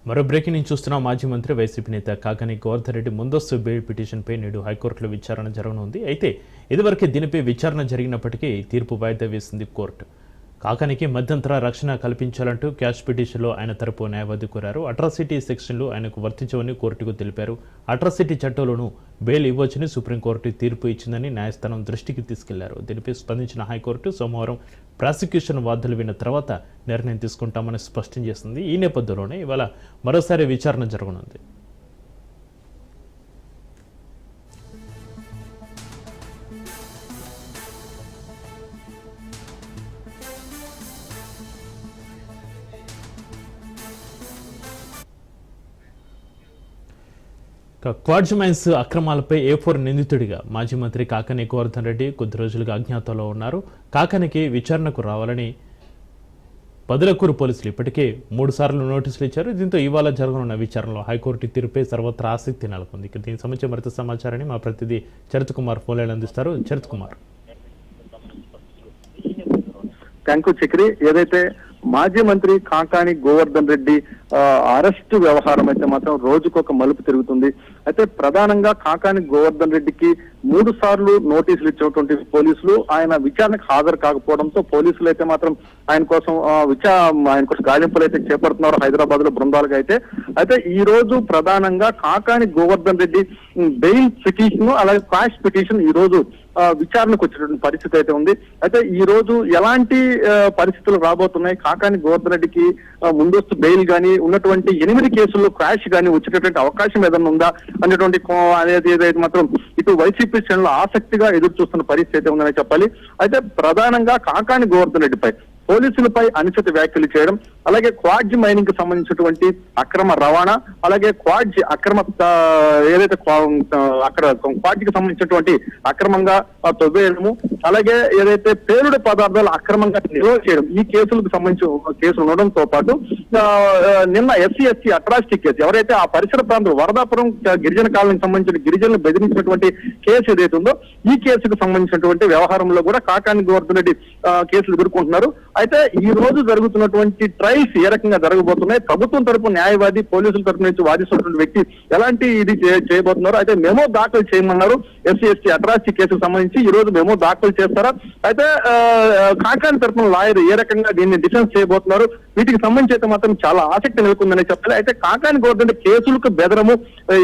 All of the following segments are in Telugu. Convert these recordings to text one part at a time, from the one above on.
మరో బ్రేకింగ్ న్యూస్ చూస్తున్నాం. మాజీ మంత్రి వైసీపీ నేత కాకాని గోవర్ధన్ రెడ్డి ముందస్తు బెయిల్ పిటిషన్పై నేడు హైకోర్టులో విచారణ జరగనుంది. అయితే ఇదివరకే దీనిపై విచారణ జరిగినప్పటికీ తీర్పు వాయిదా వేసింది కోర్టు. కాకానికి మధ్యంతర రక్షణ కల్పించాలంటూ క్యాష్ పిటిషన్లో ఆయన తరపు న్యాయవాది కోరారు. అట్రాసిటీ సెక్షన్లు ఆయనకు వర్తించవని కోర్టుకు తెలిపారు. అట్రాసిటీ చట్టంలోనూ బెయిల్ ఇవ్వొచ్చని సుప్రీంకోర్టు తీర్పు ఇచ్చిందని న్యాయస్థానం దృష్టికి తీసుకెళ్లారు. దీనిపై స్పందించిన హైకోర్టు సోమవారం ప్రాసిక్యూషన్ వాదనలు విన్న తర్వాత నిర్ణయం తీసుకుంటామని స్పష్టం చేసింది. ఈ నేపథ్యంలోనే ఇవాళ మరోసారి విచారణ జరగనుంది. క్వాడ్జ్ మైన్స్ అక్రమాలపై A4 నిందితుడిగా మాజీ మంత్రి కాకాని గోవర్ధన్ రెడ్డి కొద్ది రోజులుగా అజ్ఞాతంలో ఉన్నారు. కాకానికి విచారణకు రావాలని బదులకూరు పోలీసులు ఇప్పటికే 3 సార్లు నోటీసులు ఇచ్చారు. దీంతో ఇవాళ జరగనున్న విచారణలో హైకోర్టు తీర్పుపై సర్వత్రా ఆసక్తి నెలకొంది. దీనికి సంబంధించి మరింత సమాచారాన్ని మా ప్రతినిధి చరిత్ కుమార్ ఫోన్లైన్ అందిస్తారు. చరిత్ కుమార్. Thank you Chakri. ఏదైతే మాజీ మంత్రి కాకాని గోవర్ధన్ రెడ్డి అరెస్టు వ్యవహారం అయితే మాత్రం రోజుకొక మలుపు తిరుగుతుంది. అయితే ప్రధానంగా కాకాని గోవర్ధన్ రెడ్డికి 3 సార్లు నోటీసులు ఇచ్చినటువంటి పోలీసులు ఆయన విచారణకు హాజరు కాకపోవడంతో పోలీసులు అయితే మాత్రం ఆయన కోసం గాలింపులు అయితే చేపడుతున్నారు హైదరాబాద్ లో బృందాలుగా. అయితే ఈ రోజు ప్రధానంగా కాకాని గోవర్ధన్ రెడ్డి బెయిల్ పిటిషన్ అలాగే క్వాష్ పిటిషన్ ఈ రోజు విచారణకు వచ్చినటువంటి పరిస్థితి అయితే ఉంది. అయితే ఈ రోజు ఎలాంటి పరిస్థితులు రాబోతున్నాయి, కాకాని గోవర్ధన్ రెడ్డికి ముందస్తు బెయిల్ గానీ ఉన్నటువంటి 8 కేసుల్లో క్రాష్ గానీ వచ్చేటటువంటి అవకాశం ఏదన్నా ఉందా అనేటువంటి అనేది ఏదైతే మాత్రం ఇటు వైసీపీ శ్రేణులు ఆసక్తిగా ఎదురు చూస్తున్న పరిస్థితి అయితే ఉందని చెప్పాలి. అయితే ప్రధానంగా కాకాని గోవర్ధన్ రెడ్డిపై పోలీసులపై అనుచిత వ్యాఖ్యలు చేయడం, అలాగే క్వాడ్జ్ మైనింగ్ కి సంబంధించినటువంటి అక్రమ రవాణా, అలాగే క్వాడ్జ్ అక్రమ ఏదైతే అక్కడ క్వాడ్జ్ కి సంబంధించినటువంటి అక్రమంగా తవ్వేయడము, అలాగే ఏదైతే పేలుడు పదార్థాలు అక్రమంగా నిల్వ చేయడం, ఈ కేసులకు సంబంధించి కేసులు ఉండడంతో పాటు నిన్న SC అట్రాసిటీ కేసు ఎవరైతే ఆ పరిసర ప్రాంతం వరదాపురం గిరిజన కాలనీకి సంబంధించిన గిరిజనులు బెదిరించినటువంటి కేసు ఏదైతే ఉందో ఈ కేసుకు సంబంధించినటువంటి వ్యవహారంలో కూడా కాకాని గోవర్ధన్ రెడ్డి కేసులు ఎదుర్కొంటున్నారు. అయితే ఈ రోజు జరుగుతున్నటువంటి ట్రయల్స్ ఏ రకంగా జరగబోతున్నాయి, ప్రభుత్వం తరపు న్యాయవాది పోలీసుల తరపు నుంచి వాదిస్తున్నటువంటి వ్యక్తి ఎలాంటి ఇది చేయబోతున్నారు, అయితే మెమో దాఖలు చేయమన్నారు. SC అట్రాసిటీ కేసుకు సంబంధించి ఈ రోజు మెమో దాఖలు చేస్తారా, అయితే కాకాని తరపున లాయర్ ఏ రకంగా దీన్ని డిఫెన్స్ చేయబోతున్నారు, వీటికి సంబంధించి అయితే మాత్రం చాలా ఆసక్తి నెలకొందని చెప్పాలి. అయితే కాకాని గోవర్ధన్ రెడ్డి కేసులకు బెదరము,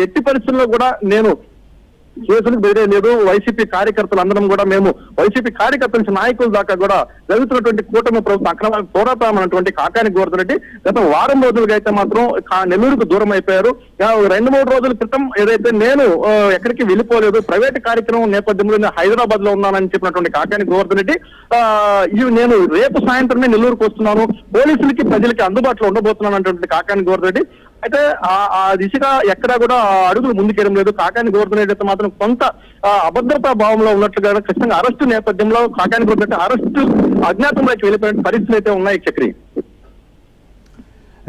ఎట్టి పరిస్థితుల్లో కూడా నేను కేసులకు బెదిరే లేదు, వైసీపీ కార్యకర్తలు అందరం కూడా మేము వైసీపీ కార్యకర్తల నుంచి నాయకుల దాకా కూడా జరుగుతున్నటువంటి కూటమి ప్రభుత్వం అక్రమాలకు పోరాటమైనటువంటి కాకాని గోవర్ధన్ రెడ్డి గత వారం రోజులుగా అయితే మాత్రం నెల్లూరుకు దూరం అయిపోయారు. 2-3 రోజుల క్రితం ఏదైతే నేను ఎక్కడికి వెళ్ళిపోలేదు, ప్రైవేట్ కార్యక్రమం నేపథ్యంలో హైదరాబాద్ లో ఉన్నానని చెప్పినటువంటి కాకాని గోవర్ధన్ రెడ్డి నేను రేపు సాయంత్రమే నెల్లూరుకు వస్తున్నాను, పోలీసులకి ప్రజలకి అందుబాటులో ఉండబోతున్నాను అన్నటువంటి కాకాని గోవర్ధన్ రెడ్డి అయితే ఆ దిశగా ఎక్కడా కూడా అడుగులు ముందుకేయడం లేదు. కాకాని గోవర్ధన్ రెడ్డి అయితే మాత్రం కొంత అభద్రతా భావంలో ఉన్నట్లుగా ఖచ్చితంగా అరెస్టు నేపథ్యంలో కాకాని గోవర్ధన్ రెడ్డి అరెస్టు అజ్ఞాతంలోకి వెళ్ళిపోయిన పరిస్థితులు అయితే ఉన్నాయి చక్రి.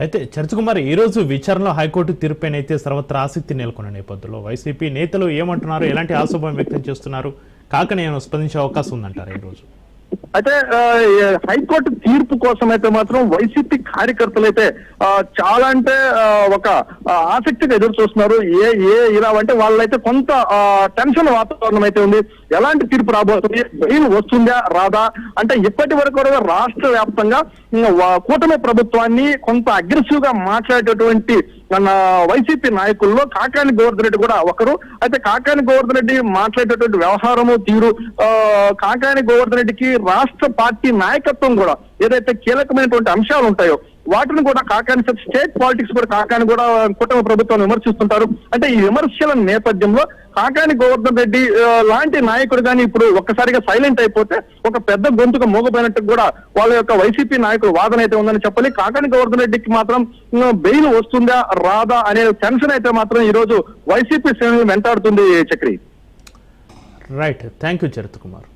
అయితే చరిత్ కుమార్, ఈ రోజు విచారణలో హైకోర్టు తీర్పుపైన అయితే సర్వత్రా ఆసక్తి నెలకొన్న నేపథ్యంలో వైసీపీ నేతలు ఏమంటున్నారు, ఎలాంటి ఆశాభావం వ్యక్తం చేస్తున్నారు, కాకాని స్పందించే అవకాశం ఉందంటారు ఈ రోజు? అయితే హైకోర్టు తీర్పు కోసం అయితే మాత్రం వైసీపీ కార్యకర్తలు అయితే చాలా అంటే ఒక ఆసక్తిగా ఎదురు చూస్తున్నారు. ఇలా అంటే వాళ్ళైతే కొంత టెన్షన్ వాతావరణం అయితే ఉంది. ఎలాంటి తీర్పు రాబోతుంది, బెయిల్ వస్తుందా రాదా అంటే ఇప్పటి వరకు కూడా రాష్ట్ర వ్యాప్తంగా కూటమి ప్రభుత్వాన్ని కొంత అగ్రెసివ్ గా మాట్లాడేటటువంటి వైసీపీ నాయకుల్లో కాకాని గోవర్ధన్ రెడ్డి కూడా ఒకరు. అయితే కాకాని గోవర్ధన్ రెడ్డి మాట్లాడేటటువంటి వ్యవహారము తీరు, కాకాని గోవర్ధన్ రెడ్డికి రాష్ట్ర పార్టీ నాయకత్వం కూడా ఏదైతే కీలకమైనటువంటి అంశాలు ఉంటాయో వాటిని కూడా కాకాని స్టేట్ పాలిటిక్స్ కూడా కాకాని కూడా కూటమి ప్రభుత్వం విమర్శిస్తుంటారు. అంటే ఈ విమర్శల నేపథ్యంలో కాకాని గోవర్ధన్ రెడ్డి లాంటి నాయకుడు కానీ ఇప్పుడు ఒక్కసారిగా సైలెంట్ అయిపోతే ఒక పెద్ద గొంతుగా మోగపోయినట్టు కూడా వాళ్ళ యొక్క వైసీపీ నాయకుడు వాదన అయితే ఉందని చెప్పాలి. కాకాని గోవర్ధన్ రెడ్డికి మాత్రం బెయిల్ వస్తుందా రాదా అనే టెన్షన్ అయితే మాత్రం ఈ రోజు వైసీపీ శ్రేణులు వెంటాడుతుంది Chakri. Right, thank you Charith Kumar.